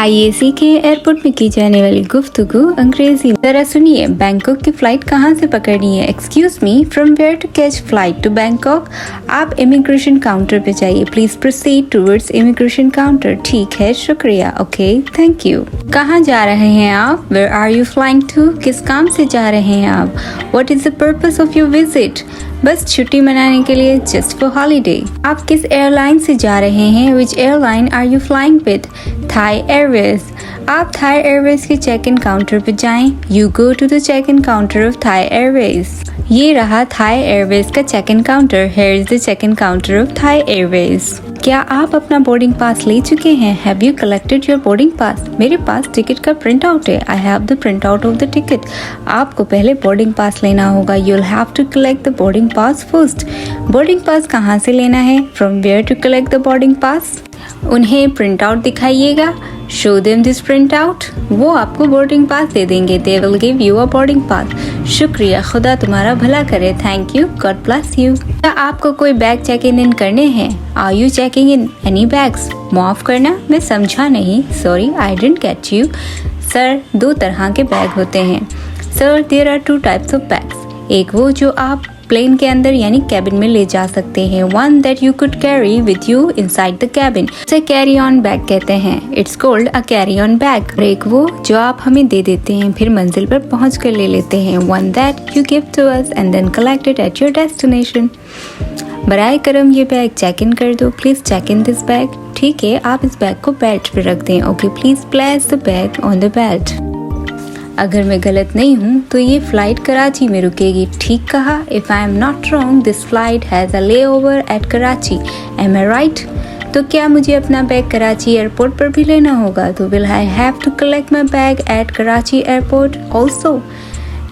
आइए सीखें एयरपोर्ट में की जाने वाली गुफ्तगू अंग्रेजी। जरा सुनिए, बैंकॉक की फ्लाइट कहाँ से पकड़नी है? Excuse me, from where to catch flight to Bangkok? आप इमिग्रेशन काउंटर पे जाइए। Please proceed towards immigration counter. ठीक है, शुक्रिया। Okay, thank you. कहाँ जा रहे हैं आप? Where are you flying to? किस काम से जा रहे हैं आप? What is the purpose of your visit? बस छुट्टी मनाने के लिए, जस्ट फॉर हॉलीडे। आप किस एयरलाइन से जा रहे हैं? Which airline are you flying with? Thai Airways. आप थाई एयरवेज के चेक इन काउंटर पर जाएं। You go to the check in counter of Thai Airways. ये रहा थाई एयरवेज का check in counter. Here is the check in counter of Thai Airways. क्या आप अपना बोर्डिंग पास ले चुके हैं? Have you collected your boarding pass? मेरे पास टिकट का प्रिंट आउट है। I have the print out of the ticket. आपको पहले बोर्डिंग पास लेना होगा। You will have to collect the boarding pass first. Boarding pass कहाँ से लेना है? From where to collect the boarding pass? उन्हें प्रिंट आउट दिखाइएगा। Show them this print out. वो आपको बोर्डिंग पास दे देंगे। They will give you a boarding pass. शुक्रिया, खुदा तुम्हारा भला करे। Thank you, God bless you. क्या आपको कोई बैग चेक इन करने हैं? Are you checking in any bags? माफ करना, मैं समझा नहीं। Sorry, I didn't get you. Sir, दो तरह के बैग होते हैं। Sir, there are two types of bags. एक वो जो आप प्लेन के अंदर यानी कैबिन में ले जा सकते हैं। One that you could carry with you inside the cabin, उसे कैरी ऑन बैग कहते हैं। It's called a carry on bag. और एक वो जो आप हमें दे देते हैं, फिर मंजिल पर पहुंच कर ले लेते हैं। One that you give to us and then collect it at your destination. बराए करम ये बैग चेक इन कर दो। Please check in this bag. ठीक है, आप इस बैग को बेल्ट पे रख दें। Okay, please place the bag on the belt. अगर मैं गलत नहीं हूँ तो ये फ्लाइट कराची में रुकेगी। ठीक कहा। If I am not wrong, this flight has a ले ओवर एट कराची। एम आई राइट? तो क्या मुझे अपना बैग कराची एयरपोर्ट पर भी लेना होगा? तो will I have to collect my bag at Karachi airport also?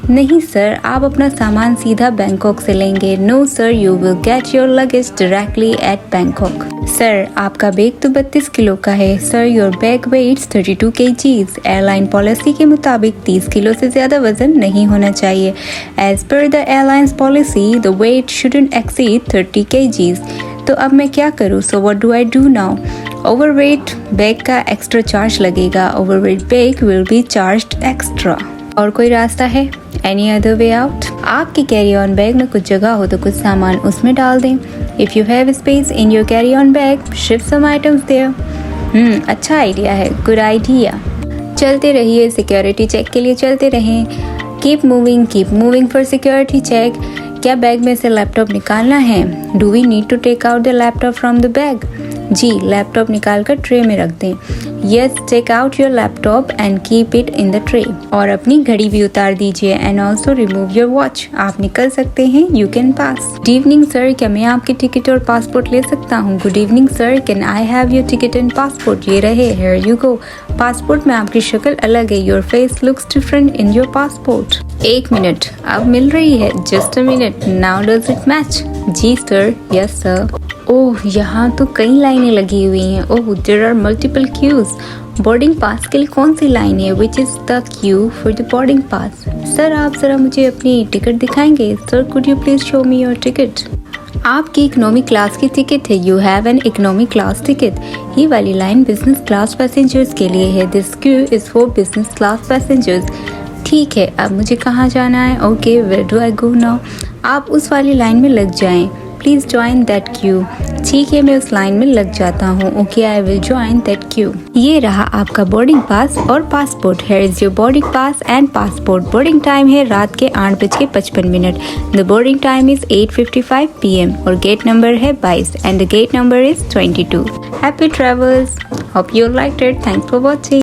नहीं सर, आप अपना सामान सीधा बैंकॉक से लेंगे। No sir, you will get your luggage directly at Bangkok. Sir, आपका बैग तो 32 किलो का है। Sir, your bag weighs 32 kgs। Airline policy के मुताबिक 30 किलो से ज्यादा वजन नहीं होना चाहिए। As per the airlines policy, the weight shouldn't exceed 30 kgs। तो अब मैं क्या करूँ? So what do I do now? Overweight bag का एक्स्ट्रा चार्ज लगेगा। Overweight bag will be charged extra. और कोई रास्ता है? Any other way out? आपके कैरी ऑन बैग में कुछ जगह हो तो कुछ सामान उसमें डाल दें। If you have space in your carry on bag, shift some items there. अच्छा आइडिया है, गुड आइडिया। चलते रहिए, सिक्योरिटी चेक के लिए चलते रहें। Keep moving for security check. क्या बैग में से लैपटॉप निकालना है? Do we need to take out the laptop from the bag? जी, लैपटॉप निकाल कर ट्रे में रख दें। Yes, take out your laptop and keep it in the tray. और अपनी घड़ी भी उतार दीजिए। And also remove your watch. आप निकल सकते हैं। You can pass. Good evening sir, क्या मैं आपकी टिकट और पासपोर्ट ले सकता हूँ? Good evening sir, can I have your ticket and passport? ये रहे, हियर यू गो। पासपोर्ट में आपकी शक्ल अलग है। Your face looks different in your passport. एक मिनट, अब मिल रही है। Just a minute, now does it match? जी सर, यस सर। ओह, यहाँ तो कई लाइनें लगी हुई हैं। Oh, there are multiple queues. Boarding pass के लिए कौन सी लाइन है? Which is the queue for the boarding pass? Sir, आप जरा मुझे अपनी टिकट दिखाएंगे? Sir, could you please show me your ticket? आपकी इकोनॉमी क्लास की टिकट है। You have an economy class ticket. ये वाली लाइन बिजनेस क्लास पैसेंजर्स के लिए है। This queue is for business class passengers. ठीक है, अब मुझे कहाँ जाना है? Okay, where do I go now? आप उस वाली लाइन में लग जाएं। Please join that queue. ठीक है, मैं उस लाइन में लग जाता हूँ। Okay, I will join that queue. ये रहा आपका बोर्डिंग पास और passport. Here is your boarding pass and passport. Boarding time है रात के 8:55। The boarding time is 8:55 PM और गेट नंबर है 22 and the gate number is 22। Happy travels. Hope you liked it. Thanks for watching.